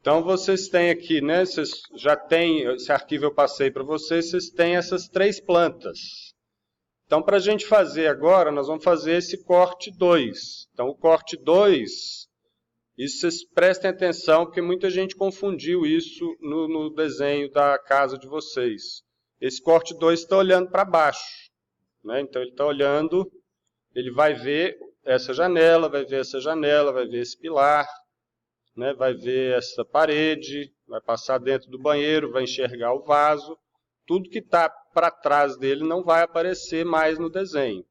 Então, vocês têm aqui, né? Vocês já têm, esse arquivo eu passei para vocês, vocês têm essas 3 plantas. Então, para a gente fazer agora, nós vamos fazer esse corte 2. Então, o corte 2, isso vocês prestem atenção, porque muita gente confundiu isso no desenho da casa de vocês. Esse corte 2 está olhando para baixo, né? Então, ele está olhando, ele vai ver essa janela, vai ver essa janela, vai ver esse pilar, né? Vai ver essa parede, vai passar dentro do banheiro, vai enxergar o vaso. Tudo que está para trás dele não vai aparecer mais no desenho.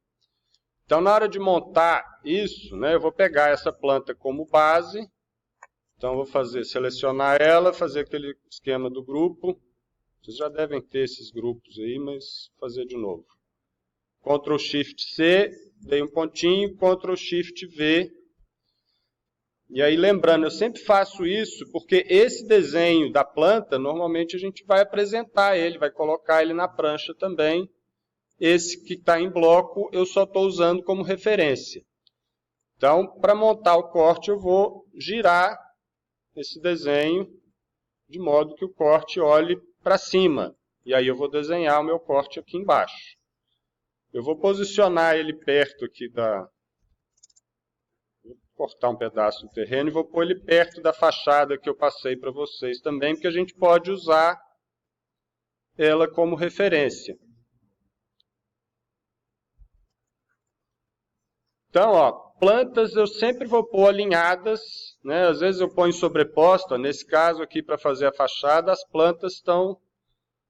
Então, na hora de montar isso, né, eu vou pegar essa planta como base. Então, eu vou selecionar ela, fazer aquele esquema do grupo. Vocês já devem ter esses grupos aí, mas vou fazer de novo. Ctrl Shift C, dei um pontinho, Ctrl Shift V. E aí, lembrando, eu sempre faço isso porque esse desenho da planta, normalmente a gente vai apresentar ele, vai colocar ele na prancha também. Esse que está em bloco, eu só estou usando como referência. Então, para montar o corte, eu vou girar esse desenho de modo que o corte olhe para cima. E aí eu vou desenhar o meu corte aqui embaixo. Eu vou posicionar ele perto aqui da... Vou cortar um pedaço do terreno e vou pôr ele perto da fachada que eu passei para vocês também, porque a gente pode usar ela como referência. Então, ó, plantas eu sempre vou pôr alinhadas, né? Às vezes eu ponho sobreposta, nesse caso aqui para fazer a fachada, as plantas estão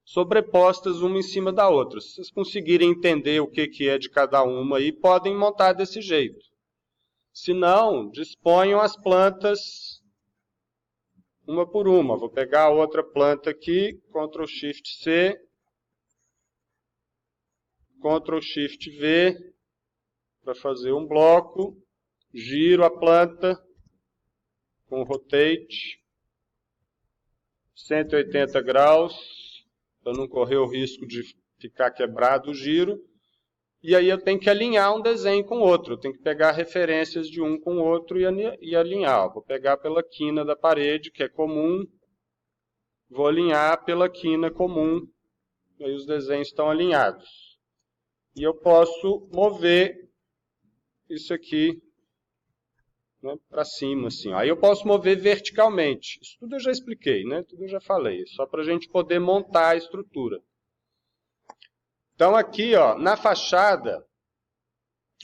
sobrepostas uma em cima da outra. Se vocês conseguirem entender o que é de cada uma aí, podem montar desse jeito. Se não, disponham as plantas uma por uma. Vou pegar a outra planta aqui, Ctrl Shift C, Ctrl Shift V, para fazer um bloco, giro a planta com Rotate, 180 graus, para não correr o risco de ficar quebrado o giro. E aí eu tenho que alinhar um desenho com o outro, eu tenho que pegar referências de um com o outro e alinhar. Vou pegar pela quina da parede, que é comum, vou alinhar pela quina comum, aí os desenhos estão alinhados. E eu posso mover isso aqui, né, para cima, assim. Aí eu posso mover verticalmente. Isso tudo eu já expliquei, né? Tudo eu já falei. Só para a gente poder montar a estrutura. Então aqui, ó, na fachada,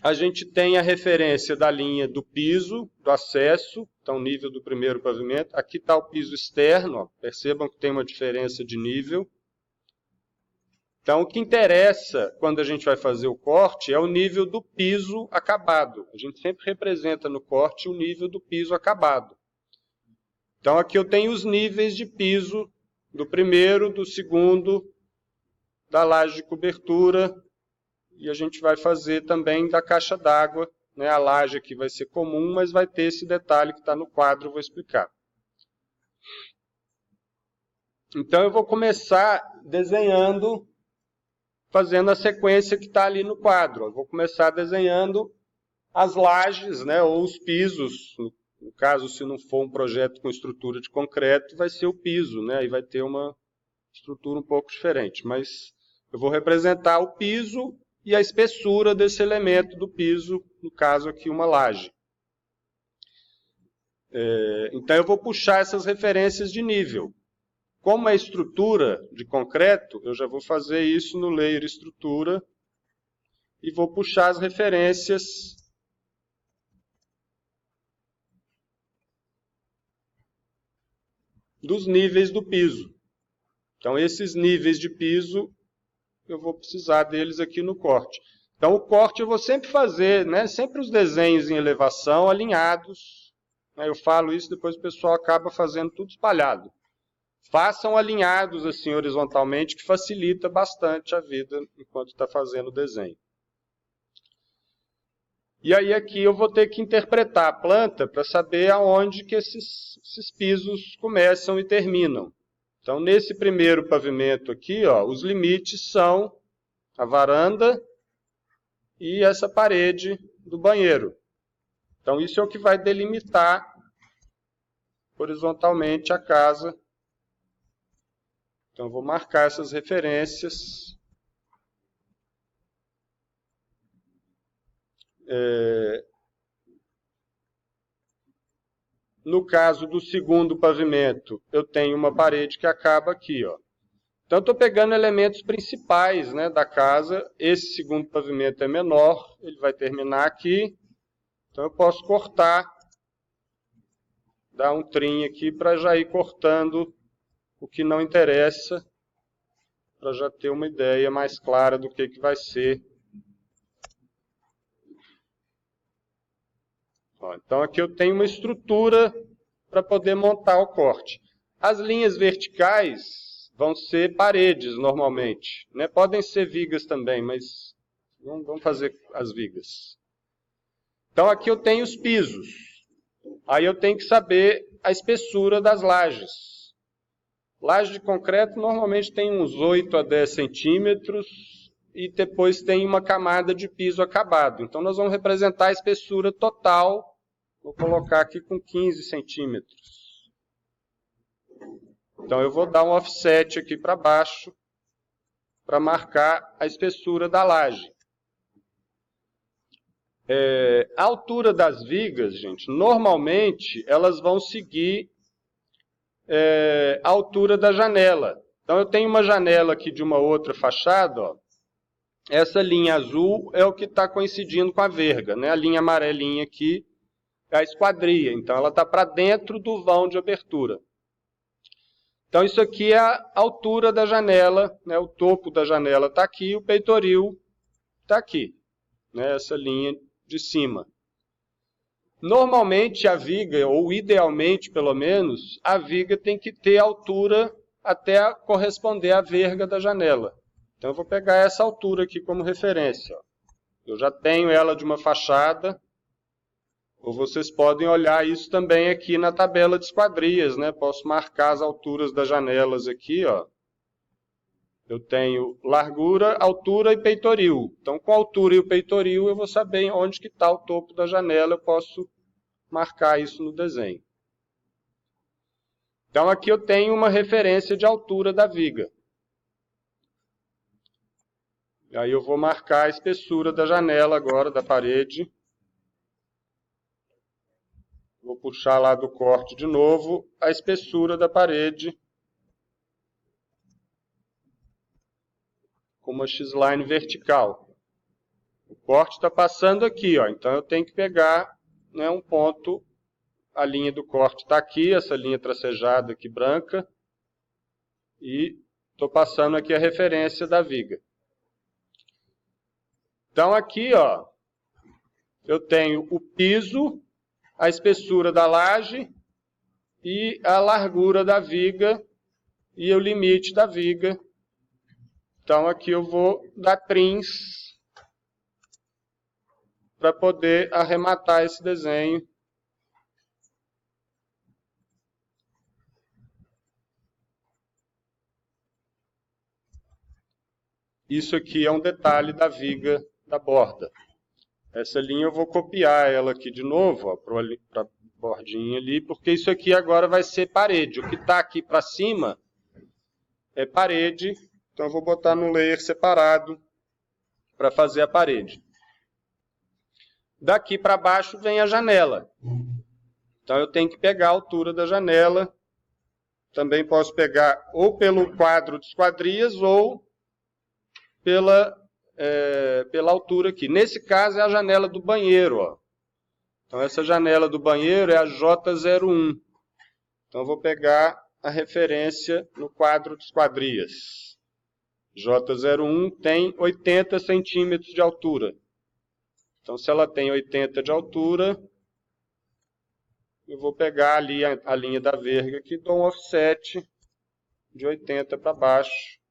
a gente tem a referência da linha do piso, do acesso, então nível do primeiro pavimento. Aqui está o piso externo, ó, percebam que tem uma diferença de nível. Então, o que interessa quando a gente vai fazer o corte é o nível do piso acabado. A gente sempre representa no corte o nível do piso acabado. Então, aqui eu tenho os níveis de piso do primeiro, do segundo, da laje de cobertura, e a gente vai fazer também da caixa d'água, né? A laje aqui vai ser comum, mas vai ter esse detalhe que está no quadro, eu vou explicar. Então, eu vou começar desenhando, fazendo a sequência que está ali no quadro. Eu vou começar desenhando as lajes, né, ou os pisos. No caso, se não for um projeto com estrutura de concreto, vai ser o piso, né? Aí vai ter uma estrutura um pouco diferente. Mas eu vou representar o piso e a espessura desse elemento do piso, no caso aqui uma laje. Então eu vou puxar essas referências de nível. Como é estrutura de concreto, eu já vou fazer isso no layer estrutura e vou puxar as referências dos níveis do piso. Então, esses níveis de piso, eu vou precisar deles aqui no corte. Então, o corte eu vou sempre fazer, né, sempre os desenhos em elevação alinhados. Eu falo isso, depois o pessoal acaba fazendo tudo espalhado. Façam alinhados assim horizontalmente, que facilita bastante a vida enquanto está fazendo o desenho. E aí aqui eu vou ter que interpretar a planta para saber aonde que esses pisos começam e terminam. Então, nesse primeiro pavimento aqui, ó, os limites são a varanda e essa parede do banheiro. Então, isso é o que vai delimitar horizontalmente a casa. Então, eu vou marcar essas referências. No caso do segundo pavimento, eu tenho uma parede que acaba aqui, ó. Então, eu estou pegando elementos principais, né, da casa. Esse segundo pavimento é menor, ele vai terminar aqui. Então, eu posso cortar, dar um trim aqui para já ir cortando o que não interessa, para já ter uma ideia mais clara do que vai ser. Ó, então, aqui eu tenho uma estrutura para poder montar o corte. As linhas verticais vão ser paredes, normalmente, né? Podem ser vigas também, mas vamos fazer as vigas. Então, aqui eu tenho os pisos. Aí eu tenho que saber a espessura das lajes. Laje de concreto normalmente tem uns 8 a 10 centímetros e depois tem uma camada de piso acabado. Então, nós vamos representar a espessura total. Vou colocar aqui com 15 centímetros. Então, eu vou dar um offset aqui para baixo para marcar a espessura da laje. A altura das vigas, gente, normalmente elas vão seguir a altura da janela. Então, eu tenho uma janela aqui de uma outra fachada, ó. Essa linha azul é o que está coincidindo com a verga, né? A linha amarelinha aqui é a esquadria. Então, ela está para dentro do vão de abertura. Então, isso aqui é a altura da janela, né? O topo da janela está aqui, o peitoril está aqui, né? Essa linha de cima. Normalmente a viga, ou idealmente pelo menos, a viga tem que ter altura até corresponder à verga da janela. Então eu vou pegar essa altura aqui como referência. Eu já tenho ela de uma fachada, ou vocês podem olhar isso também aqui na tabela de esquadrias, né? Posso marcar as alturas das janelas aqui, ó. Eu tenho largura, altura e peitoril. Então, com a altura e o peitoril, eu vou saber onde que está o topo da janela. Eu posso marcar isso no desenho. Então, aqui eu tenho uma referência de altura da viga. E aí eu vou marcar a espessura da janela agora, da parede. Vou puxar lá do corte de novo a espessura da parede. Com uma X-line vertical. O corte está passando aqui, ó. Então eu tenho que pegar, né, um ponto. A linha do corte está aqui, essa linha tracejada aqui branca. E estou passando aqui a referência da viga. Então aqui, ó, eu tenho o piso, a espessura da laje e a largura da viga e o limite da viga. Então aqui eu vou dar trims para poder arrematar esse desenho. Isso aqui é um detalhe da viga da borda. Essa linha eu vou copiar ela aqui de novo, para a bordinha ali, porque isso aqui agora vai ser parede. O que está aqui para cima é parede, então eu vou botar num layer separado para fazer a parede. Daqui para baixo vem a janela. Então eu tenho que pegar a altura da janela. Também posso pegar ou pelo quadro de esquadrias ou pela altura aqui. Nesse caso é a janela do banheiro, ó. Então essa janela do banheiro é a J01. Então eu vou pegar a referência no quadro de esquadrias. J01 tem 80 centímetros de altura. Então se ela tem 80 de altura, eu vou pegar ali a linha da verga aqui, dou um offset de 80 para baixo.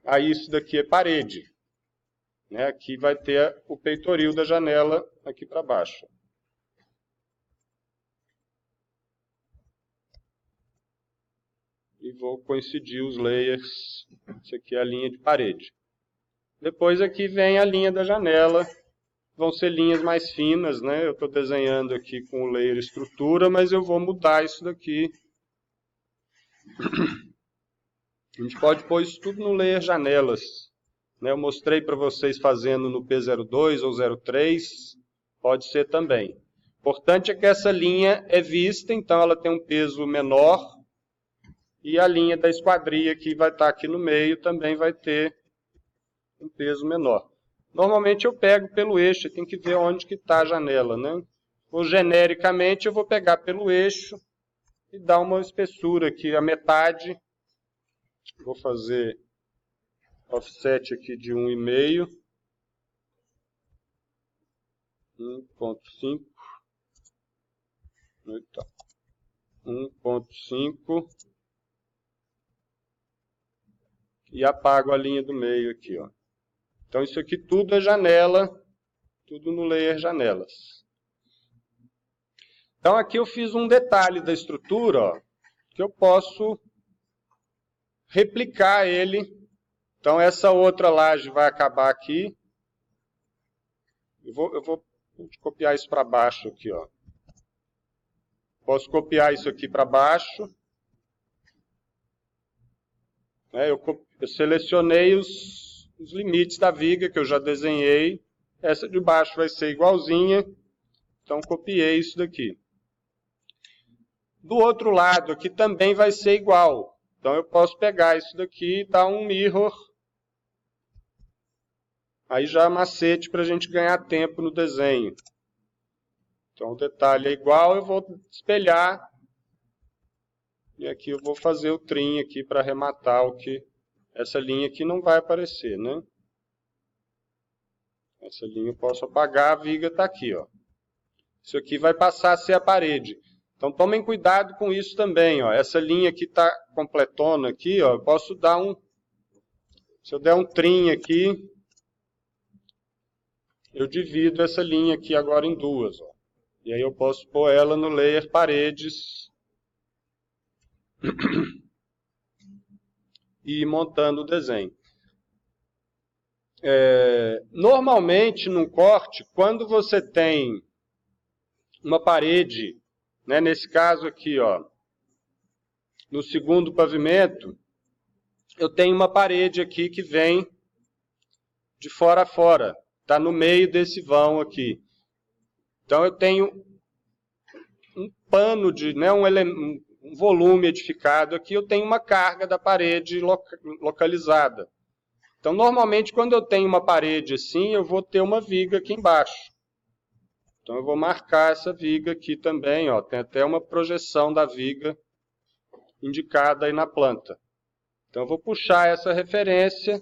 Aí isso daqui é parede. Né? Aqui vai ter o peitoril da janela aqui para baixo. E vou coincidir os layers. Isso aqui é a linha de parede. Depois aqui vem a linha da janela, vão ser linhas mais finas, né? Eu estou desenhando aqui com o layer estrutura, mas eu vou mudar isso daqui. A gente pode pôr isso tudo no layer janelas, né? Eu mostrei para vocês fazendo no P02 ou 03, pode ser também. O importante é que essa linha é vista, então ela tem um peso menor, e a linha da esquadria que vai estar aqui no meio também vai ter um peso menor. Normalmente eu pego pelo eixo, tem que ver onde que está a janela, né? Ou genericamente eu vou pegar pelo eixo e dar uma espessura aqui, a metade. Vou fazer offset aqui de 1,5. 1.5. 1.5. E apago a linha do meio aqui, ó. Então isso aqui tudo é janela, tudo no layer janelas. Então aqui eu fiz um detalhe da estrutura, ó, que eu posso replicar ele. Então essa outra laje vai acabar aqui. Eu vou copiar isso para baixo aqui, ó. Posso copiar isso aqui para baixo. Eu selecionei os limites da viga que eu já desenhei. Essa de baixo vai ser igualzinha. Então copiei isso daqui. Do outro lado aqui também vai ser igual. Então eu posso pegar isso daqui e dar um mirror. Aí já é macete para a gente ganhar tempo no desenho. Então o detalhe é igual, eu vou espelhar. E aqui eu vou fazer o trim aqui para arrematar o que... Essa linha aqui não vai aparecer, né? Essa linha eu posso apagar, a viga está aqui, ó. Isso aqui vai passar a ser a parede. Então tomem cuidado com isso também, ó. Essa linha aqui está completona aqui, ó. Eu posso dar um... Se eu der um trim aqui, eu divido essa linha aqui agora em duas, ó. E aí eu posso pôr ela no layer paredes e ir montando o desenho. Normalmente, num corte, quando você tem uma parede, né, nesse caso aqui, ó, no segundo pavimento, eu tenho uma parede aqui que vem de fora a fora, está no meio desse vão aqui. Então eu tenho um pano de, né, um volume edificado aqui, eu tenho uma carga da parede localizada. Então, normalmente, quando eu tenho uma parede assim, eu vou ter uma viga aqui embaixo. Então, eu vou marcar essa viga aqui também, ó. Tem até uma projeção da viga indicada aí na planta. Então, eu vou puxar essa referência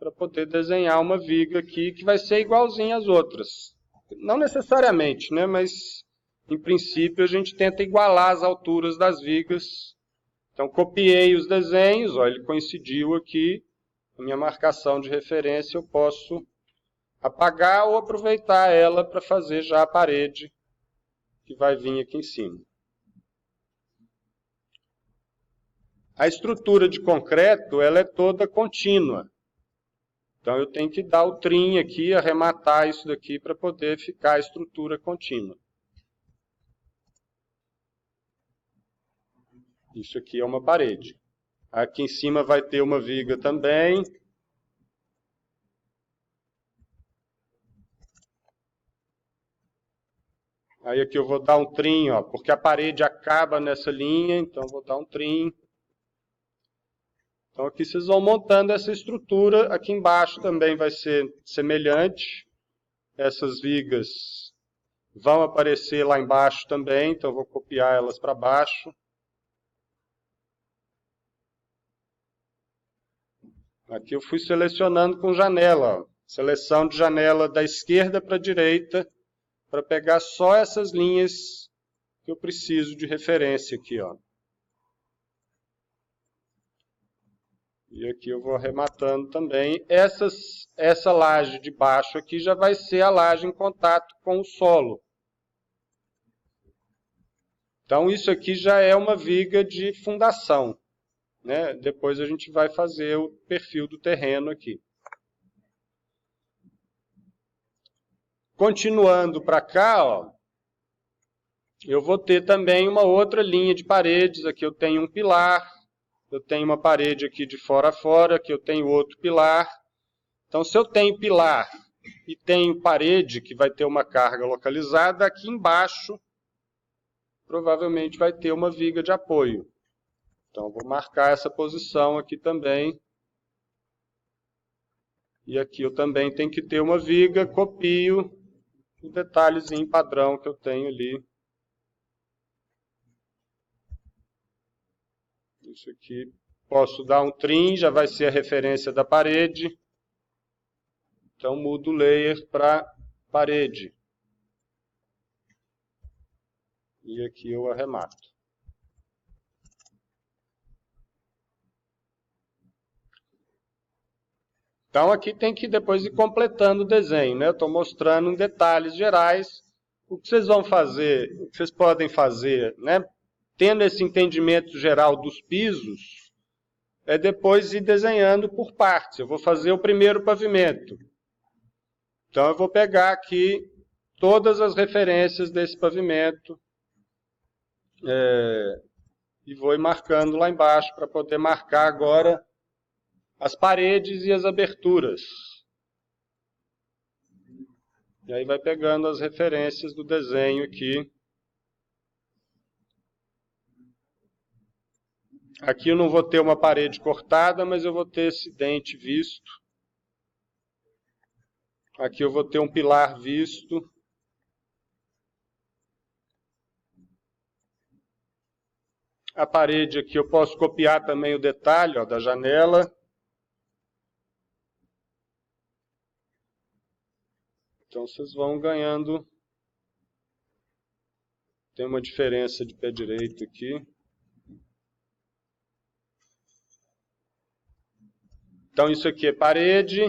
para poder desenhar uma viga aqui que vai ser igualzinha às outras. Não necessariamente, né? Mas, em princípio, a gente tenta igualar as alturas das vigas. Então, copiei os desenhos, ó, ele coincidiu aqui. A minha marcação de referência eu posso apagar ou aproveitar ela para fazer já a parede que vai vir aqui em cima. A estrutura de concreto ela é toda contínua. Então eu tenho que dar o trim aqui, arrematar isso daqui para poder ficar a estrutura contínua. Isso aqui é uma parede. Aqui em cima vai ter uma viga também. Aí aqui eu vou dar um trim, ó, porque a parede acaba nessa linha, então eu vou dar um trim. Então aqui vocês vão montando essa estrutura. Aqui embaixo também vai ser semelhante. Essas vigas vão aparecer lá embaixo também, então eu vou copiar elas para baixo. Aqui eu fui selecionando com janela, ó. Seleção de janela da esquerda para a direita, para pegar só essas linhas que eu preciso de referência aqui, ó. E aqui eu vou arrematando também. Essa laje de baixo aqui já vai ser a laje em contato com o solo. Então isso aqui já é uma viga de fundação, né? Depois a gente vai fazer o perfil do terreno aqui. Continuando para cá, ó, eu vou ter também uma outra linha de paredes. Aqui eu tenho um pilar, eu tenho uma parede aqui de fora a fora, aqui eu tenho outro pilar. Então, se eu tenho pilar e tenho parede, que vai ter uma carga localizada, aqui embaixo provavelmente vai ter uma viga de apoio. Então, vou marcar essa posição aqui também. E aqui eu também tenho que ter uma viga, copio o detalhezinho padrão que eu tenho ali. Isso aqui, posso dar um trim, já vai ser a referência da parede. Então, mudo o layer para parede. E aqui eu arremato. Então, aqui tem que depois ir completando o desenho, né? Eu estou mostrando em detalhes gerais o que vocês vão fazer, o que vocês podem fazer, né? Tendo esse entendimento geral dos pisos, é depois ir desenhando por partes. Eu vou fazer o primeiro pavimento. Então, eu vou pegar aqui todas as referências desse pavimento e vou ir marcando lá embaixo para poder marcar agora as paredes e as aberturas. E aí vai pegando as referências do desenho aqui. Aqui eu não vou ter uma parede cortada, mas eu vou ter esse dente visto. Aqui eu vou ter um pilar visto. A parede aqui eu posso copiar também o detalhe, ó, da janela. Então vocês vão ganhando. Tem uma diferença de pé direito aqui. Então isso aqui é parede.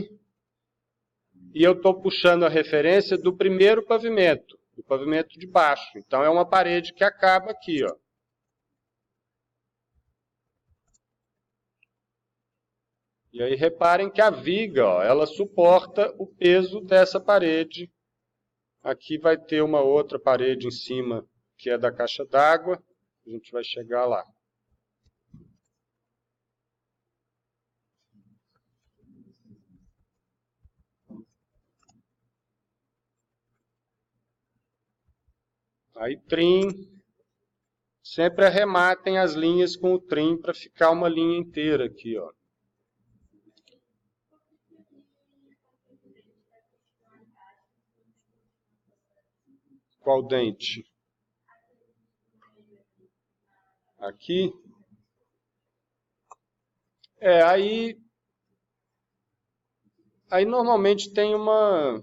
E eu estou puxando a referência do primeiro pavimento, do pavimento de baixo. Então é uma parede que acaba aqui, ó. E aí reparem que a viga, ó, ela suporta o peso dessa parede. Aqui vai ter uma outra parede em cima, que é da caixa d'água. A gente vai chegar lá. Aí trim. Sempre arrematem as linhas com o trim para ficar uma linha inteira aqui, ó. Qual dente? Aqui. Aí normalmente tem uma...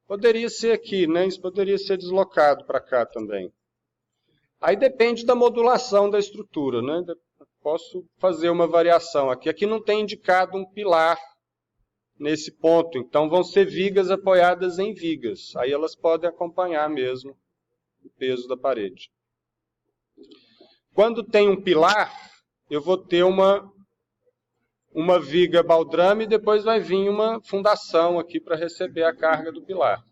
Poderia ser aqui, né? Isso poderia ser deslocado para cá também. Aí depende da modulação da estrutura, né? Posso fazer uma variação aqui. Aqui não tem indicado um pilar nesse ponto, então vão ser vigas apoiadas em vigas. Aí elas podem acompanhar mesmo o peso da parede. Quando tem um pilar, eu vou ter uma viga baldrame e depois vai vir uma fundação aqui para receber a carga do pilar.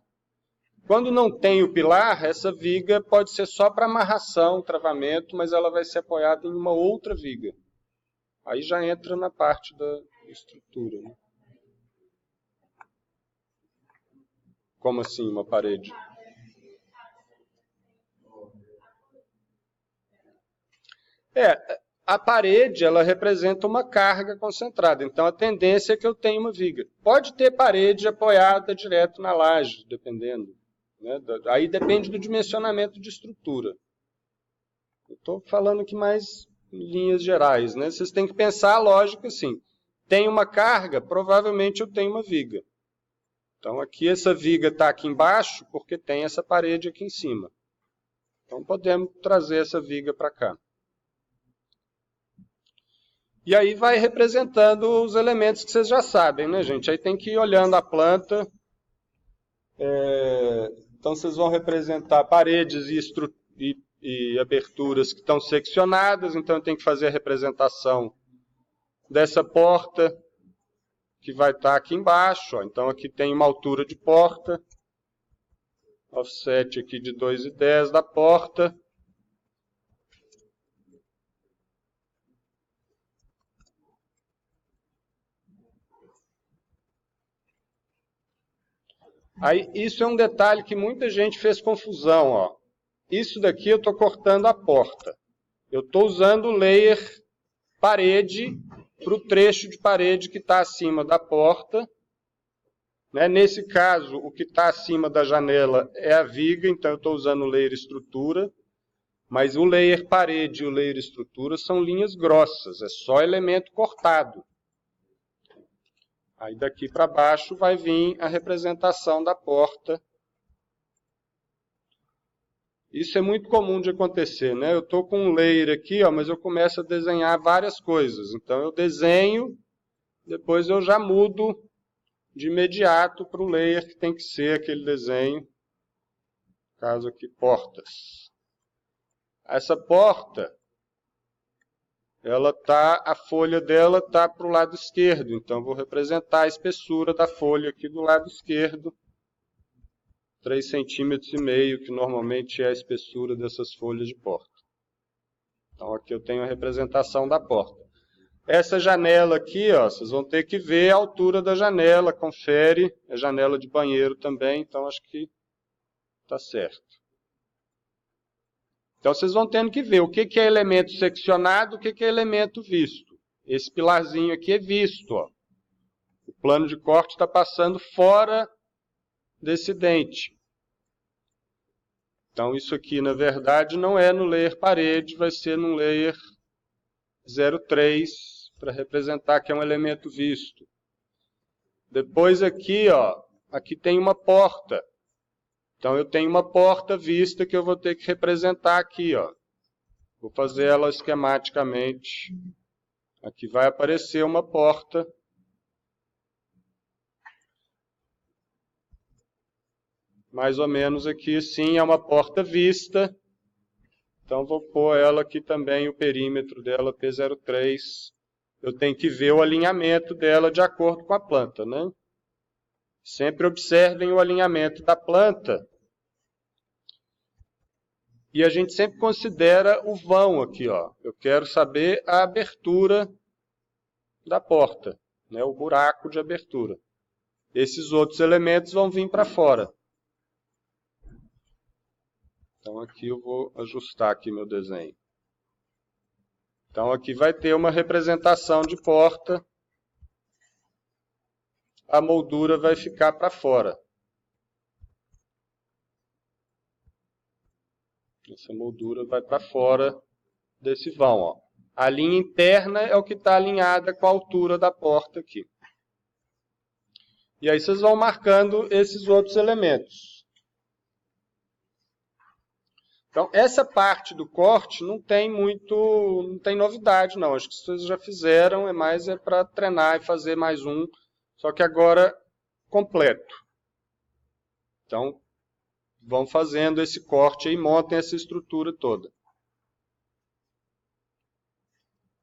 Quando não tem o pilar, essa viga pode ser só para amarração, travamento, mas ela vai ser apoiada em uma outra viga. Aí já entra na parte da estrutura, né? Como assim, uma parede? A parede, ela representa uma carga concentrada. Então, a tendência é que eu tenha uma viga. Pode ter parede apoiada direto na laje, dependendo. Né? Aí depende do dimensionamento de estrutura. Eu estou falando aqui mais em linhas gerais, né? Vocês têm que pensar a lógica assim. Tem uma carga, provavelmente eu tenho uma viga. Então aqui essa viga está aqui embaixo porque tem essa parede aqui em cima. Então podemos trazer essa viga para cá. E aí vai representando os elementos que vocês já sabem, né, gente? Aí tem que ir olhando a planta. Então vocês vão representar paredes e aberturas que estão seccionadas. Então eu tenho que fazer a representação dessa porta que vai estar aqui embaixo. Ó. Então aqui tem uma altura de porta. offset aqui de 2,10 da porta. Aí, isso é um detalhe que muita gente fez confusão, ó. Isso daqui eu estou cortando a porta. Eu estou usando o layer parede para o trecho de parede que está acima da porta. Né? Nesse caso, o que está acima da janela é a viga, então eu estou usando o layer estrutura. Mas o layer parede e o layer estrutura são linhas grossas, é só elemento cortado. Aí daqui para baixo vai vir a representação da porta. Isso é muito comum de acontecer, né? Eu estou com um layer aqui, ó, mas eu começo a desenhar várias coisas. Então eu desenho, depois eu já mudo de imediato para o layer que tem que ser aquele desenho. No caso aqui, portas. Essa porta, a folha dela está para o lado esquerdo, então eu vou representar a espessura da folha aqui do lado esquerdo. 3,5 cm, que normalmente é a espessura dessas folhas de porta. Então aqui eu tenho a representação da porta. Essa janela aqui, ó, vocês vão ter que ver a altura da janela, confere, é janela de banheiro também, então acho que está certo. Então vocês vão tendo que ver o que é elemento seccionado, o que é elemento visto. Esse pilarzinho aqui é visto, ó. O plano de corte está passando fora desse dente. Então isso aqui, na verdade, não é no layer parede, vai ser no layer 0,3, para representar que é um elemento visto. Depois aqui, ó, aqui tem uma porta. Então eu tenho uma porta vista que eu vou ter que representar aqui, ó. Vou fazer ela esquematicamente. Aqui vai aparecer uma porta. Mais ou menos aqui, sim, é uma porta vista. Então vou pôr ela aqui também, o perímetro dela, P03. Eu tenho que ver o alinhamento dela de acordo com a planta, né? Sempre observem o alinhamento da planta. E a gente sempre considera o vão aqui, ó. Eu quero saber a abertura da porta, né? O buraco de abertura. Esses outros elementos vão vir para fora. Então aqui eu vou ajustar aqui meu desenho. Então aqui vai ter uma representação de porta. A moldura vai ficar para fora. Essa moldura vai para fora desse vão, ó. A linha interna é o que está alinhada com a altura da porta aqui. E aí vocês vão marcando esses outros elementos. Então, essa parte do corte não tem novidade, não. Acho que vocês já fizeram, mais para treinar e fazer mais um, só que agora completo. Então, vão fazendo esse corte e montem essa estrutura toda.